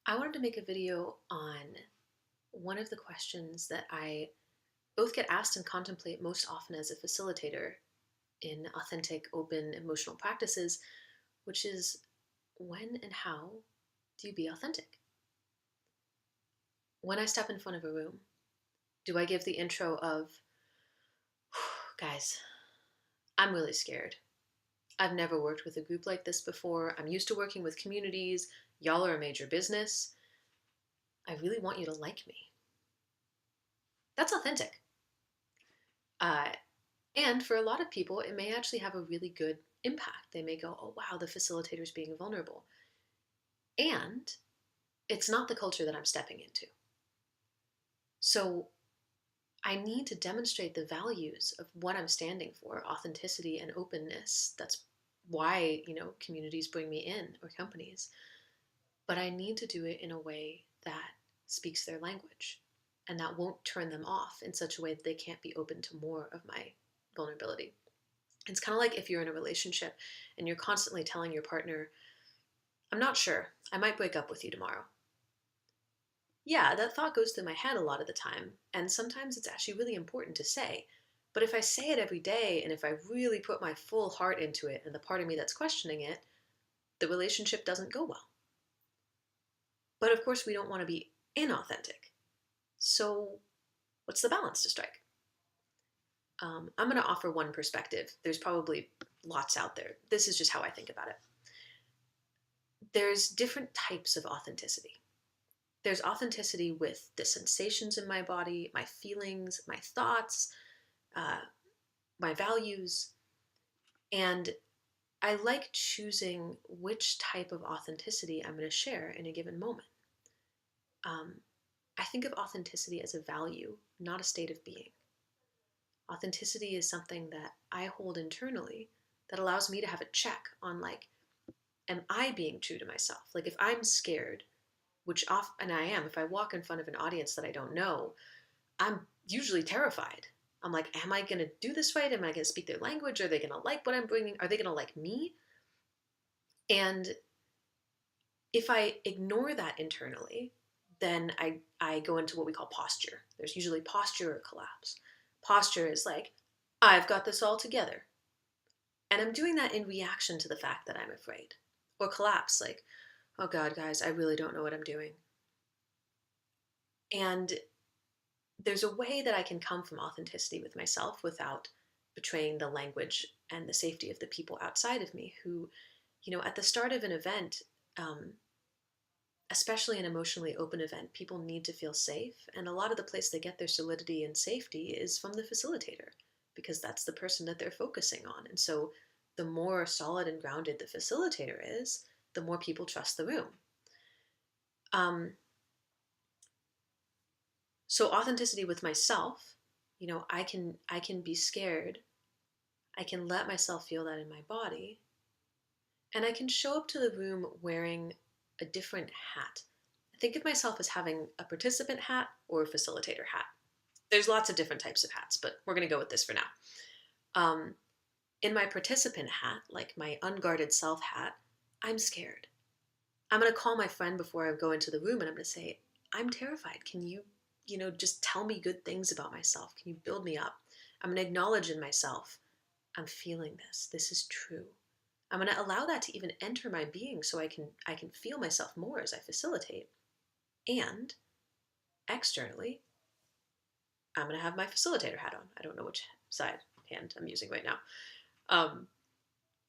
I wanted to make a video on one of the questions that I both get asked and contemplate most often as a facilitator in authentic, open, emotional practices, which is when and how do you be authentic? When I step in front of a room, do I give the intro of, guys, I'm really scared. I've never worked with a group like this before. I'm used to working with communities. Y'all are a major business. I really want you to like me. That's authentic. Uh, and for a lot of people, it may actually have a really good impact. They may go, oh, wow, the facilitator's being vulnerable. And it's not the culture that I'm stepping into. So I need to demonstrate the values of what I'm standing for, authenticity and openness. That's why, communities bring me in or companies. But I need to do it in a way that speaks their language and that won't turn them off in such a way that they can't be open to more of my vulnerability. It's kind of like if you're in a relationship and you're constantly telling your partner, I'm not sure, I might break up with you tomorrow. Yeah, that thought goes through my head a lot of the time, and sometimes it's actually really important to say. But if I say it every day and if I really put my full heart into it and the part of me that's questioning it, the relationship doesn't go well. But of course, we don't want to be inauthentic. So, what's the balance to strike? I'm going to offer one perspective. There's probably lots out there. This is just how I think about it. There's different types of authenticity. There's authenticity with the sensations in my body, my feelings, my thoughts, uh, my values. And I like choosing which type of authenticity I'm going to share in a given moment. I think of authenticity as a value, not a state of being. Authenticity is something that I hold internally that allows me to have a check on, like, am I being true to myself? Like, if I'm scared, which often I am, if I walk in front of an audience that I don't know, I'm usually terrified. I'm like, am I going to do this right? Am I going to speak their language? Are they going to like what I'm bringing? Are they going to like me? And if I ignore that internally, then I go into what we call posture. There's usually posture or collapse. Posture is like, I've got this all together. And I'm doing that in reaction to the fact that I'm afraid. Or collapse, like, oh God, guys, I really don't know what I'm doing. And there's a way that I can come from authenticity with myself without betraying the language and the safety of the people outside of me who, at the start of an event, especially an emotionally open event, people need to feel safe. And a lot of the place they get their solidity and safety is from the facilitator, because that's the person that they're focusing on. And so the more solid and grounded the facilitator is, the more people trust the room. So authenticity with myself, I can be scared. I can let myself feel that in my body. And I can show up to the room wearing a different hat. I think of myself as having a participant hat or a facilitator hat. There's lots of different types of hats, but we're going to go with this for now. In my participant hat, like my unguarded self hat, I'm scared. I'm going to call my friend before I go into the room and I'm going to say, I'm terrified. Can you, just tell me good things about myself? Can you build me up? I'm going to acknowledge in myself, I'm feeling this. This is true. I'm going to allow that to even enter my being so I can feel myself more as I facilitate. And externally, I'm going to have my facilitator hat on. I don't know which hand I'm using right now. I'm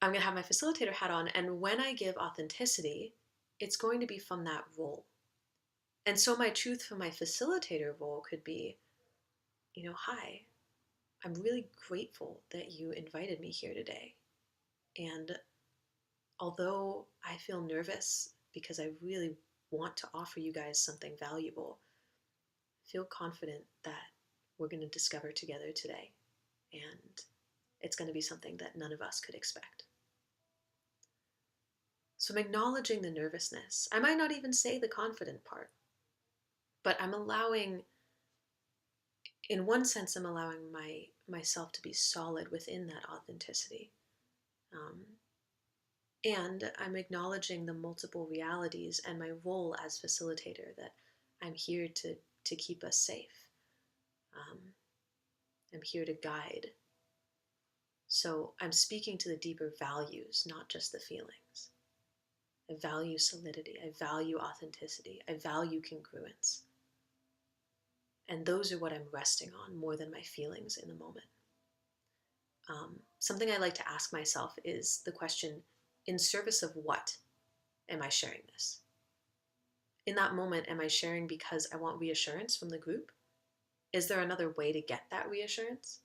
going to have my facilitator hat on, and when I give authenticity, it's going to be from that role. And so my truth from my facilitator role could be, hi, I'm really grateful that you invited me here today. And although I feel nervous because I really want to offer you guys something valuable, feel confident that we're going to discover together today. And it's going to be something that none of us could expect. So I'm acknowledging the nervousness. I might not even say the confident part, but I'm allowing, in one sense, I'm allowing myself to be solid within that authenticity. And I'm acknowledging the multiple realities and my role as facilitator, that I'm here to keep us safe. Um, I'm here to guide. So I'm speaking to the deeper values, not just the feelings. I value solidity. I value authenticity. I value congruence. And those are what I'm resting on more than my feelings in the moment. Something I like to ask myself is the question, in service of what am I sharing this? In that moment, am I sharing because I want reassurance from the group? Is there another way to get that reassurance?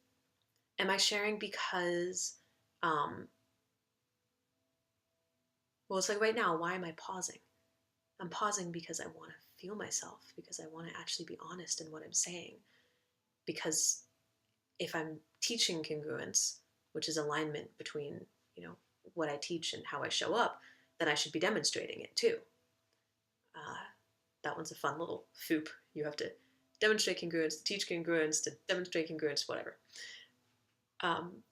Am I sharing because, um, well, it's like right now, why am I pausing? I'm pausing because I want to feel myself, because I want to actually be honest in what I'm saying. Because if I'm teaching congruence, which is alignment between, what I teach and how I show up, then I should be demonstrating it too. Uh, that one's a fun little foop. You have to demonstrate congruence, to teach congruence, to demonstrate congruence, whatever.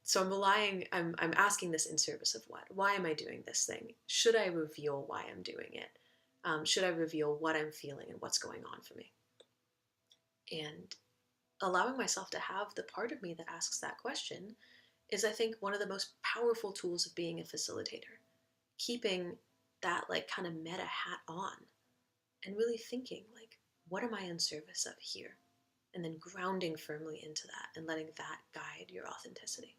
So I'm asking this in service of what? Why am I doing this thing? Should I reveal why I'm doing it? Should I reveal what I'm feeling and what's going on for me? And allowing myself to have the part of me that asks that question is, I think, one of the most powerful tools of being a facilitator. Keeping that like kind of meta hat on and really thinking like, what am I in service of here? And then grounding firmly into that and letting that guide your authenticity.